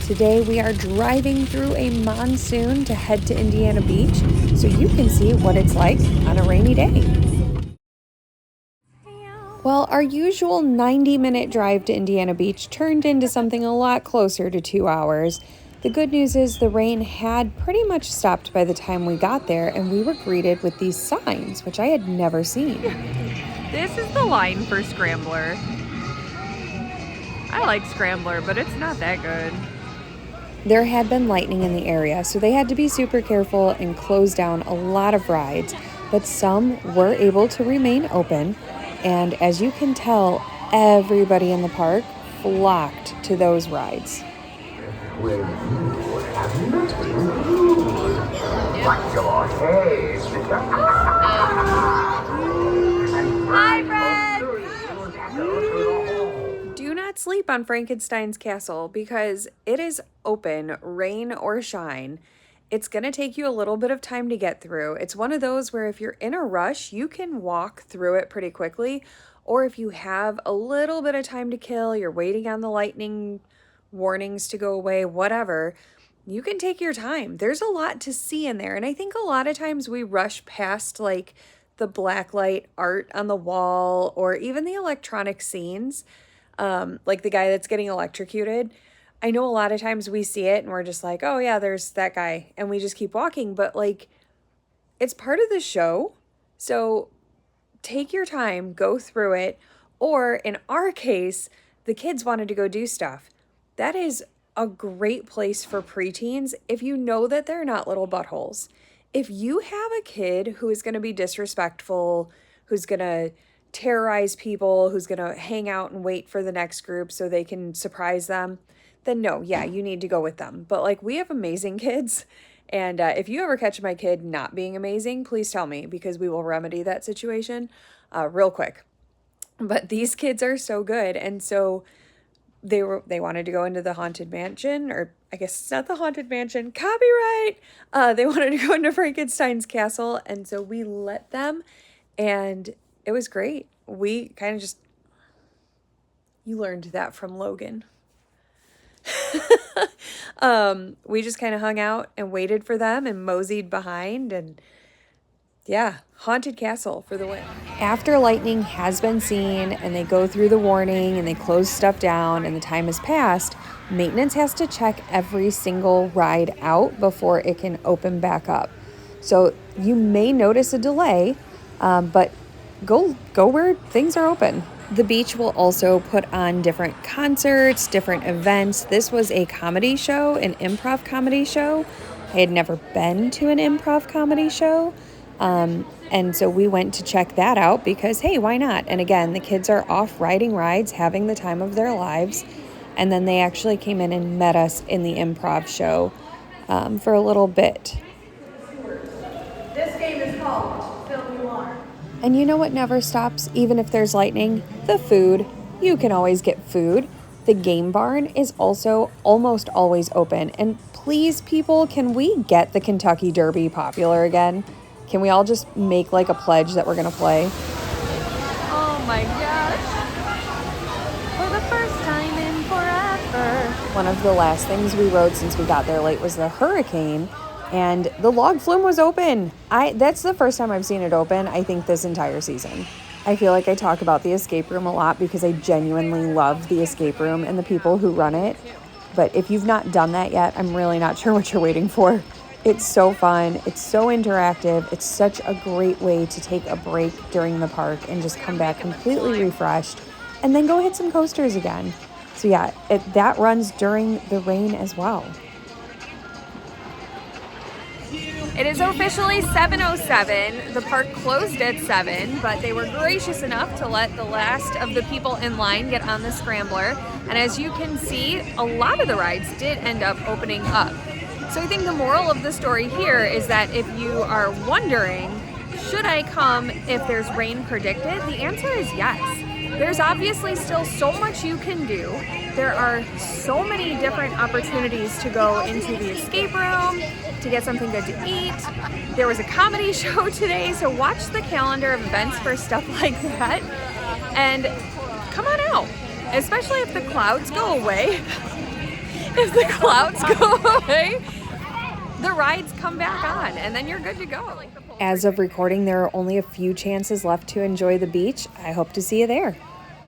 Today we are driving through a monsoon to head to Indiana Beach so you can see what it's like on a rainy day. Well, our usual 90-minute drive to Indiana Beach turned into something a lot closer to 2 hours. The good news is the rain had pretty much stopped by the time we got there, and we were greeted with these signs, which I had never seen. This is the line for Scrambler. I like Scrambler, but it's not that good. There had been lightning in the area, so they had to be super careful and close down a lot of rides, but some were able to remain open, and as you can tell, everybody in the park flocked to those rides. Well, you have nothing good. What's your haste? Hi, Fred! Do not sleep on Frankenstein's castle because it is open, rain or shine. It's going to take you a little bit of time to get through. It's one of those where if you're in a rush, you can walk through it pretty quickly. Or if you have a little bit of time to kill, you're waiting on the lightning warnings to go away, whatever, you can take your time. There's a lot to see in there. And I think a lot of times we rush past like the blacklight art on the wall or even the electronic scenes, like the guy that's getting electrocuted. I know a lot of times we see it and we're just like, oh yeah, there's that guy. And we just keep walking. But like, it's part of the show. So take your time, go through it. Or in our case, the kids wanted to go do stuff. That is a great place for preteens if you know that they're not little buttholes. If you have a kid who is going to be disrespectful, who's going to terrorize people, who's going to hang out and wait for the next group so they can surprise them, then no, yeah, you need to go with them. But like, we have amazing kids. And if you ever catch my kid not being amazing, please tell me because we will remedy that situation real quick. But these kids are so good. And so they wanted to go into the Haunted Mansion, or I guess it's not the Haunted Mansion, copyright. They wanted to go into Frankenstein's castle. And so we let them and it was great. We kind of just, you learned that from Logan. We just kind of hung out and waited for them and moseyed behind, and yeah, Haunted Castle for the win. After lightning has been seen and they go through the warning and they close stuff down and the time has passed, maintenance has to check every single ride out before it can open back up. So you may notice a delay, but go where things are open. The beach will also put on different concerts, different events. This was a comedy show, an improv comedy show. I had never been to an improv comedy show. And so we went to check that out because, hey, why not? And again, the kids are off riding rides, having the time of their lives. And then they actually came in and met us in the improv show for a little bit. This game is called Film Noir. And you know what never stops, even if there's lightning? The food. You can always get food. The game barn is also almost always open. And please, people, can we get the Kentucky Derby popular again? Can we all just make like a pledge that we're going to play? Oh my gosh. For the first time in forever. One of the last things we rode since we got there late was the hurricane. And the log flume was open. That's the first time I've seen it open, I think, this entire season. I feel like I talk about the escape room a lot because I genuinely love the escape room and the people who run it. But if you've not done that yet, I'm really not sure what you're waiting for. It's so fun. It's so interactive. It's such a great way to take a break during the park and just come back completely refreshed and then go hit some coasters again. So yeah, that runs during the rain as well. It is officially 7:07. The park closed at 7, but they were gracious enough to let the last of the people in line get on the Scrambler. And as you can see, a lot of the rides did end up opening up. So I think the moral of the story here is that if you are wondering, should I come if there's rain predicted? The answer is yes. There's obviously still so much you can do. There are so many different opportunities to go into the escape room, to get something good to eat. There was a comedy show today, so watch the calendar of events for stuff like that. And come on out, especially if the clouds go away. If the clouds go away, the rides come back on, and then you're good to go. As of recording, there are only a few chances left to enjoy the beach. I hope to see you there.